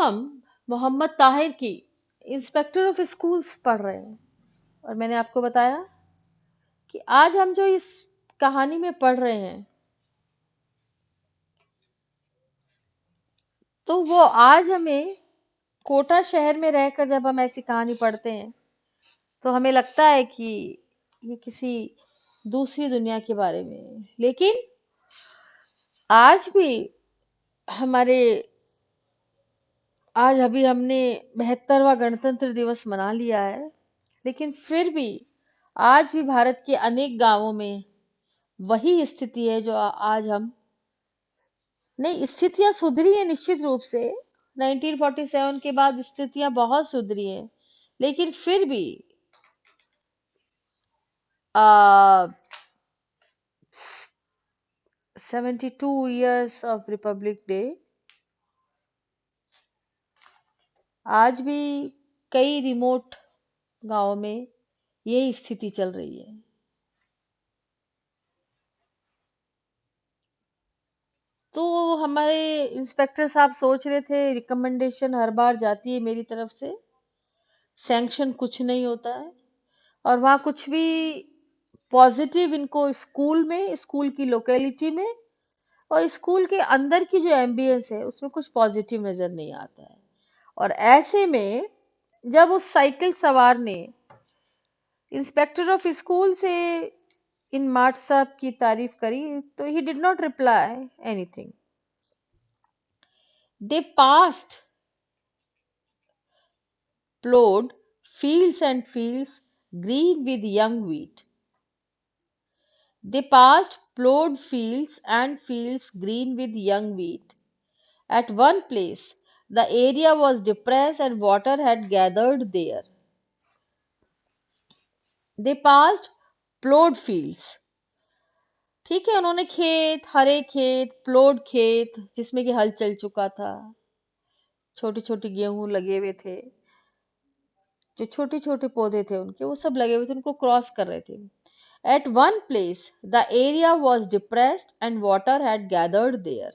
हम मोहम्मद ताहिर की inspector of schools पढ़ रहे हैं। और मैंने आपको बताया कि आज हम जो इस कहानी में पढ़ रहे हैं, तो वो आज हमें कोटा शहर में रहकर जब हम ऐसी कहानी पढ़ते हैं, तो हमें लगता है कि ये किसी दूसरी दुनिया के बारे में है। लेकिन आज भी हमारे आज अभी हमने 72वां गणतंत्र दिवस मना लिया है, लेकिन फिर भी आज भी भारत के अनेक गांवों में वही स्थिति है जो आज हम नहीं। स्थितियां सुधरी है निश्चित रूप से। 1947 के बाद स्थितियां बहुत सुधरी हैं, लेकिन फिर भी आ, 72 years ऑफ रिपब्लिक डे, आज भी कई रिमोट गांवों में यही स्थिति चल रही है। तो हमारे इंस्पेक्टर साहब सोच रहे थे, रिकमेंडेशन हर बार जाती है मेरी तरफ से, सैंक्शन कुछ नहीं होता है, और वहाँ कुछ भी पॉजिटिव इनको स्कूल में, स्कूल की लोकेलिटी में और स्कूल के अंदर की जो एम्बियंस है उसमें कुछ पॉजिटिव नजर नहीं आता है। और ऐसे में जब उस साइकिल सवार ने इंस्पेक्टर ऑफ स्कूल से इन मार्ट साहब की तारीफ करी, तो he did not reply anything. They past plowed fields and fields green with young wheat. They passed plowed fields and fields green with young wheat. At one place, the area was depressed and water had gathered there. They passed plowed fields. ठीक है, उन्होंने खेत, हरे खेत, प्लोड खेत जिसमें कि हल चल चुका था, छोटी छोटी गेहूं लगे हुए थे, जो छोटे छोटे पौधे थे उनके वो सब लगे हुए थे, उनको क्रॉस कर रहे थे। At one place, the area was depressed and water had gathered there.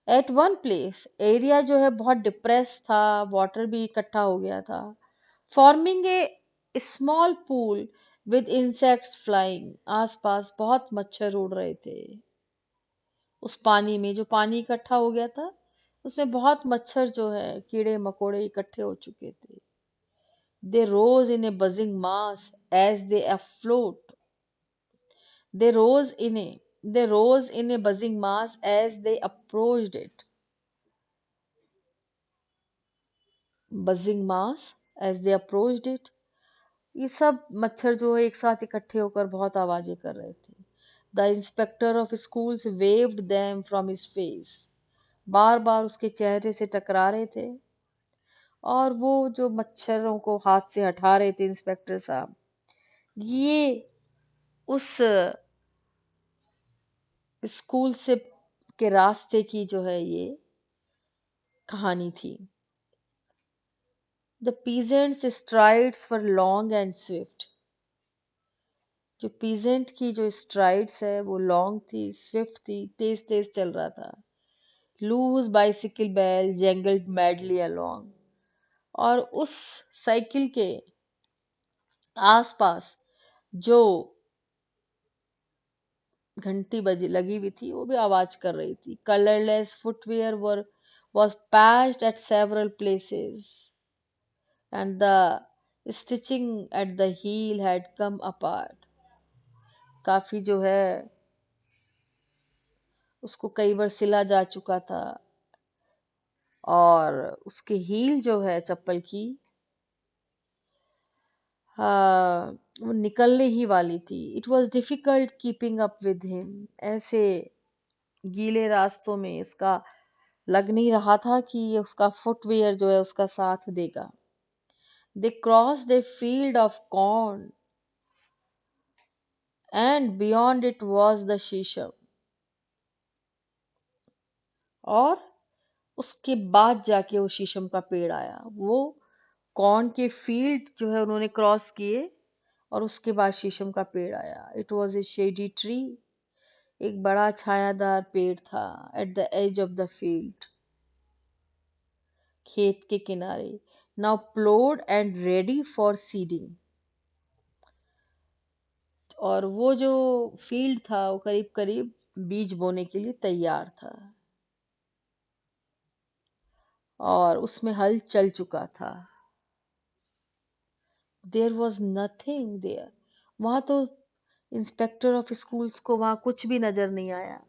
At one place, area जो है बहुत डिप्रेस था, वाटर भी इकट्ठा हो गया था, forming a small pool with insects flying. आसपास बहुत मच्छर उड़ रहे थे। उस पानी में, जो पानी इकट्ठा हो गया था, उसमें बहुत मच्छर जो है, कीड़े मकोड़े इकट्ठे हो चुके थे। They rose in a buzzing mass as they afloat. They rose in a they rose in a buzzing mass as they approached it. Buzzing mass as they approached it. ये सब मच्छर जो है एक साथ इकट्ठे होकर बहुत आवाजें कर रहे थे। The inspector of schools waved them from his face. बार बार उसके चेहरे से टकरा रहे थे, और वो जो मच्छरों को हाथ से हटा रहे थे इंस्पेक्टर साहब, ये उस स्कूल से के रास्ते की जो है ये कहानी थी। The peasants strides were long and Swift. जो पीजेंट की जो स्ट्राइड्स है वो लॉन्ग थी, स्विफ्ट थी, तेज तेज चल रहा था। Loose bicycle bell jangled madly along. और उस साइकिल के आसपास जो घंटी बजी लगी हुई थी वो भी आवाज कर रही थी। Colourless footwear were was patched at several places, and the stitching at the heel had come apart. काफी जो है उसको कई बार सिला जा चुका था, और उसके हील जो है चप्पल की, हाँ, वो निकलने ही वाली थी। It was difficult keeping up with him. ऐसे गीले रास्तों में इसका लग नहीं रहा था कि ये उसका फुटवेयर जो है उसका साथ देगा। They crossed a field of corn and beyond it was the शीशम। और उसके बाद जाके वो शीशम का पेड़ आया। वो कॉर्न के फील्ड जो है उन्होंने क्रॉस किए, और उसके बाद शीशम का पेड़ आया। It was a shady tree. एक बड़ा छायादार पेड़ था at the edge of the field, खेत के किनारे, now ploughed and ready for seeding. और वो जो फील्ड था वो करीब करीब बीज बोने के लिए तैयार था, और उसमें हल चल चुका था। देयर वॉज नथिंग देयर, वहां तो इंस्पेक्टर ऑफ स्कूल्स को वहां कुछ भी नजर नहीं आया।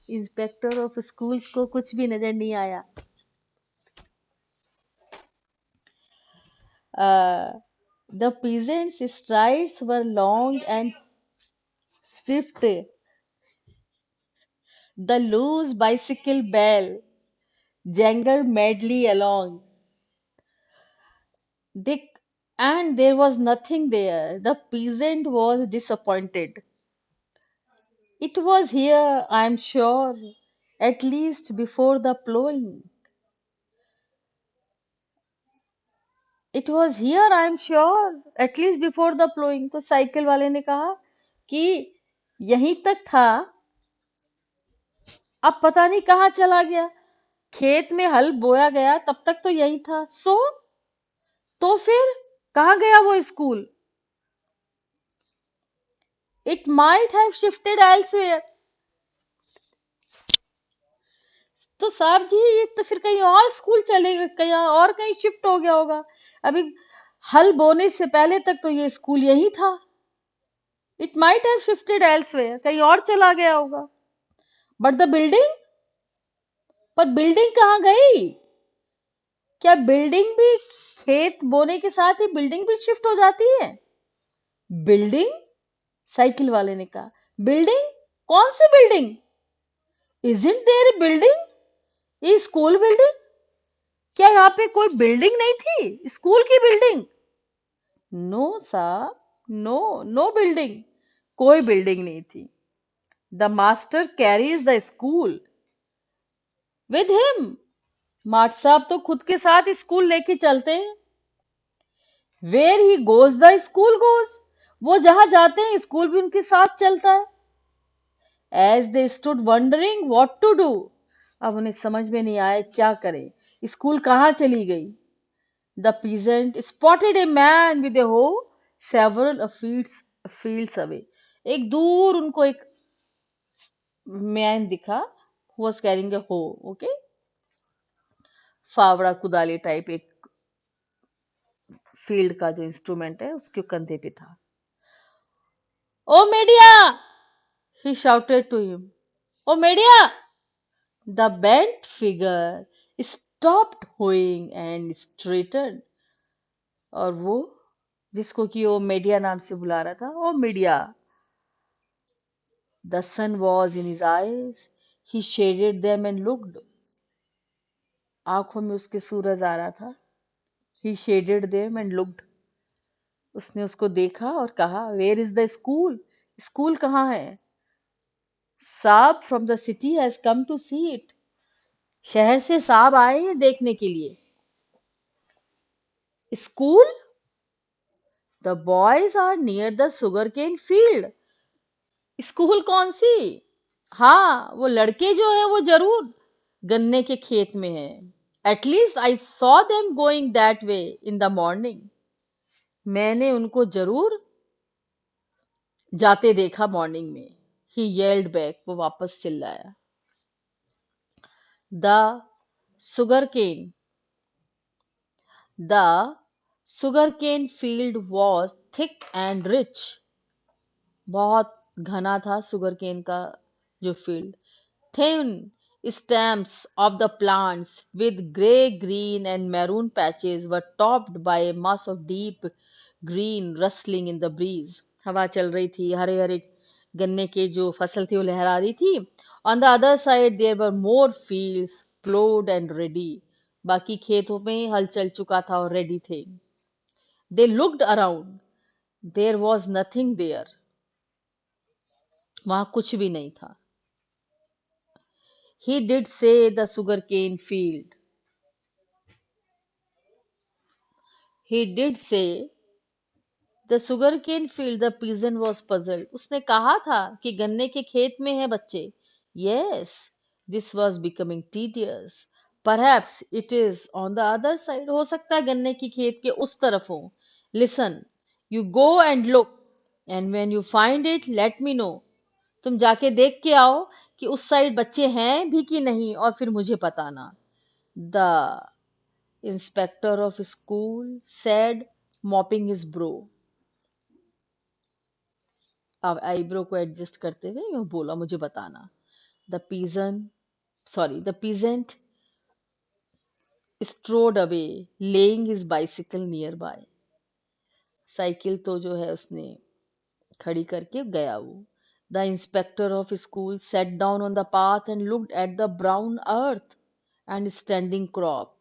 इंस्पेक्टर ऑफ स्कूल्स को कुछ भी नजर नहीं आया। The peasants' strides were long and swift. The loose bicycle bell jangled madly along. They, and there was nothing there. The peasant was disappointed. It was here, I am sure, at least before the plowing. It was here, I am sure, at least before the plowing. तो cycle वाले ने कहा कि यहीं तक था, अब पता नहीं कहाँ चला गया। खेत में हल बोया गया तब तक तो यही था। तो फिर कहाँ गया वो school? It might have shifted elsewhere. तो साहब जी ये तो फिर कहीं और स्कूल चले गए, कहीं और कहीं शिफ्ट हो गया होगा। अभी हल बोने से पहले तक तो ये स्कूल यही था। It might have shifted elsewhere, कहीं और चला गया होगा। बट द बिल्डिंग, पर बिल्डिंग कहाँ गई? क्या बिल्डिंग भी खेत बोने के साथ ही बिल्डिंग भी शिफ्ट हो जाती है? बिल्डिंग? साइकिल वाले ने कहा। बिल्डिंग? कौन सी building? Isn't there a building? ये स्कूल बिल्डिंग? क्या यहाँ पे कोई बिल्डिंग नहीं थी, स्कूल की बिल्डिंग? नो साहब, नो, नो बिल्डिंग, कोई बिल्डिंग नहीं थी। The master carries the school with him. माट साहब तो खुद के साथ स्कूल लेके चलते हैं। Where he goes the school goes, वो जहां जाते हैं स्कूल भी उनके साथ चलता है। As they stood wondering what to do, अब उन्हें समझ में नहीं आया क्या करें, स्कूल कहाँ चली गई। The peasant spotted a man with a hoe several fields away. एक दूर उनको एक मैन दिखा, was carrying a hoe, okay, फावड़ा कुदाली टाइप एक फील्ड का जो इंस्ट्रूमेंट है उसके कंधे पे था। ओ मेडिया, he shouted to him. Oh मेडिया। The bent figure stopped hoeing and straightened, और वो जिसको कि वो मीडिया नाम से बुला रहा था, ओ media. The sun was in his eyes. He shaded them and looked. आंखों में उसके सूरज आ रहा था। He shaded them and looked. उसने उसको देखा और कहा, Where is the school? School कहाँ है? साहब from the city has come to see it. शहर से साहब आए हैं देखने के लिए। School? The boys are near the sugarcane field. School कौन सी? हाँ, वो लड़के जो है वो जरूर गन्ने के खेत में है। At least I saw them going that way in the morning, मैंने उनको जरूर जाते देखा मॉर्निंग में। ही येल्ड बैक, वो वापस चिल्लाया। The sugar cane, the sugar cane field was thick and rich. बहुत घना था सुगर केन का जो field. Thin stems of the plants with grey, green, and maroon patches were topped by a mass of deep green rustling in the breeze. हवा चल रही थी, हरे हरे गन्ने के जो फसल थी वो लहरा रही थी। On the other side there were more fields plowed and ready. बाकी खेतों में हल चल चुका था और रेडी थे। They looked around. There was nothing there. वहां कुछ भी नहीं था। He did say the sugarcane field. He did say the sugar cane field the pigeon was puzzled. उसने कहा था कि गन्ने के खेत में है बच्चे। Yes, this was becoming tedious. Perhaps it is on the other side. हो सकता है गन्ने की खेत के उस तरफ हो। Listen, you go and look, and when you find it let me know. तुम जाके देख के आओ कि उस साइड बच्चे हैं भी कि नहीं, और फिर मुझे बताना। The inspector of school said, mopping his brow. अब आईब्रो को एडजस्ट करते हुए यूं बोला, मुझे बताना। The pigeon sorry the peasant strode away, laying his bicycle nearby। Cycle तो जो है उसने खड़ी करके गया वो। The inspector of school sat down on the path and looked at the brown earth and standing crop।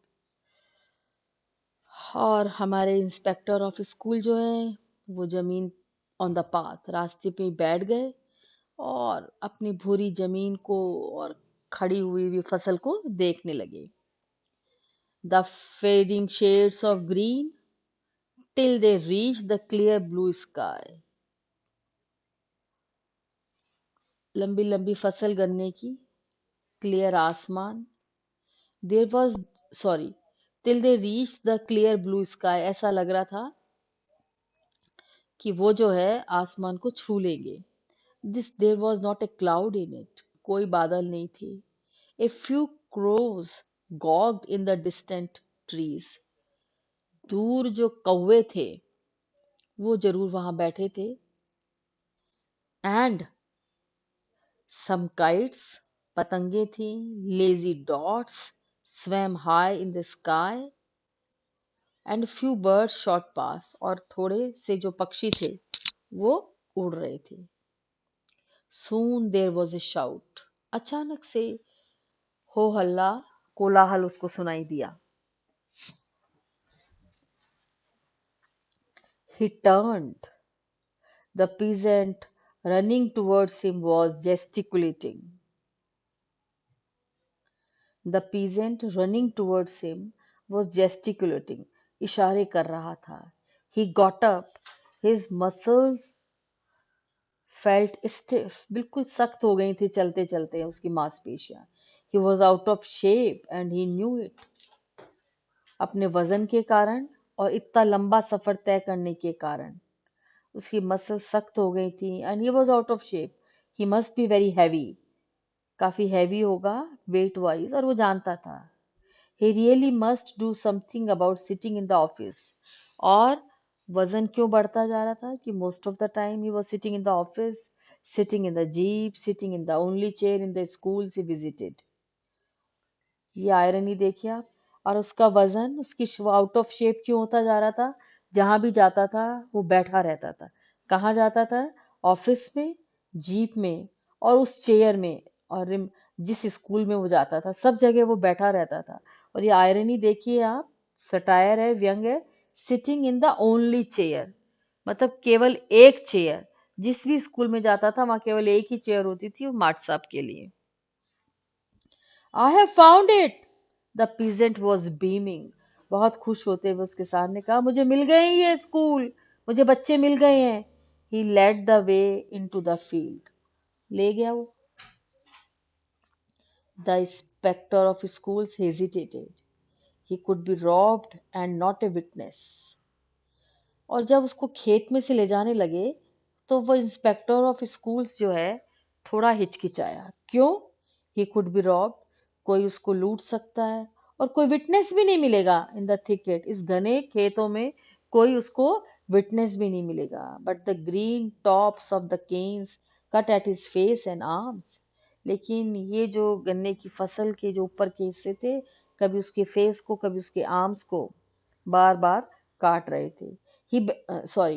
और हमारे इंस्पेक्टर ऑफ स्कूल जो है वो जमीन ऑन द पाथ, रास्ते पे बैठ गए और अपनी भूरी जमीन को और खड़ी हुई हुई फसल को देखने लगे। The fading shades of green till they reached the clear blue sky। लंबी लंबी फसल गन्ने की, क्लियर आसमान। There was sorry till they reached the clear blue sky। ऐसा लग रहा था कि वो जो है आसमान को छू लेंगे। This there was not a cloud in it. कोई बादल नहीं थे। A few crows gawked in the distant trees। दूर जो कौवे थे वो जरूर वहां बैठे थे। एंड some kites, पतंगे थी। lazy dots swam high in the sky and few birds shot past। और थोड़े से जो पक्षी थे वो उड़ रहे थे। soon there was a shout। अचानक से हो हल्ला, कोलाहल उसको सुनाई दिया। he turned। the peasant running towards him was gesticulating। The peasant running towards him was gesticulating। इशारे कर रहा था। He got up। His muscles felt stiff। बिल्कुल सख्त हो गई थी चलते चलते उसकी मांसपेशियां। He was out of shape and he knew it। अपने वजन के कारण और इतना लंबा सफर तय करने के कारण उसकी मसल सख्त हो गई थी। And he was out of shape। He must be very heavy। काफी हैवी होगा वेट वाइज, और वो जानता था। He really must do something about sitting in the office। और वजन क्यों बढ़ता जा रहा था कि most of the time he was sitting in the office, sitting in the jeep, sitting in the only chair in the schools he visited। ये irony देखिए आप। और उसका वजन, उसकी आउट ऑफ शेप क्यों होता जा रहा था? जहां भी जाता था वो बैठा रहता था। कहाँ जाता था? ऑफिस में, जीप में, और उस चेयर में, और जिस स्कूल में वो जाता था सब जगह वो बैठा रहता था। और ये आयरनी देखिए आप, सटायर है, व्यंग है। Sitting in the only chair, मतलब केवल एक चेयर। जिस भी स्कूल में जाता था वहां केवल एक ही चेयर होती थी, वो मार्ट साहब के लिए। I have found it। The peasant was beaming। बहुत खुश होते हुए उसके साथ ने कहा, मुझे मिल गए ये स्कूल, मुझे बच्चे मिल गए हैं। He led the way into the field। ले गया वो। The inspector of schools hesitated। He could be robbed and not a witness। और जब उसको खेत में से ले जाने लगे तो वो इंस्पेक्टर ऑफ स्कूल्स जो है थोड़ा हिचकिचाया। क्यों? He could be robbed. कोई उसको लूट सकता है, और कोई विटनेस भी नहीं मिलेगा इन द थिकेट। इस घने खेतों में कोई उसको विटनेस भी नहीं मिलेगा। But the green tops of the canes cut at his face and arms. लेकिन ये जो गन्ने की फसल के जो ऊपर के हिस्से थे, कभी उसके फेस को कभी उसके आर्म्स को बार बार काट रहे थे। ही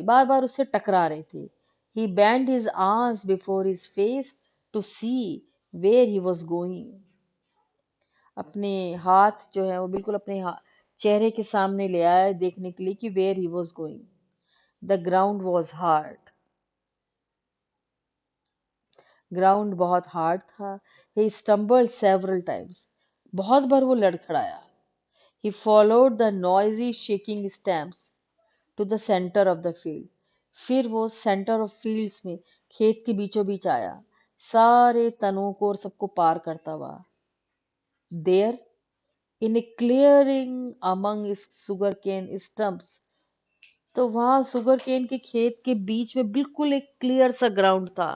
बार बार उससे टकरा रहे थे। He bent his arms before his face to see where he was going. अपने हाथ जो है वो बिल्कुल अपने चेहरे के सामने ले आया देखने के लिए कि where he was going. The ground was hard. Ground बहुत हार्ड था। He stumbled several times. बहुत बार वो लड़खड़ाया। He followed the noisy shaking stumps to the centre of the field. फिर वो सेंटर ऑफ फील्ड्स में, खेत के बीचों बीच आया, सारे तनों को और सबको पार करता हुआ। There in a clearing among sugar cane stumps, तो वहां सुगर केन के खेत के बीच में बिल्कुल एक क्लियर सा ग्राउंड था।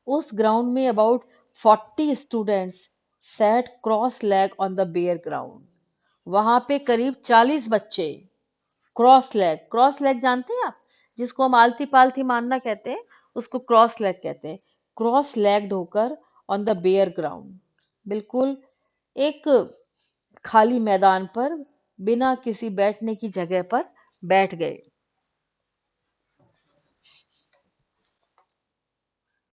उस ग्राउंड में about 40 students sat cross leg on the bare ground. वहां पे करीब 40 बच्चे क्रॉस लेग जानते हैं आप, जिसको हम आलती पालती मारना कहते हैं, उसको क्रॉस लेग कहते हैं। क्रॉस लेग्ड होकर ऑन द बेयर ग्राउंड, बिल्कुल एक खाली मैदान पर, बिना किसी बैठने की जगह पर बैठ गए।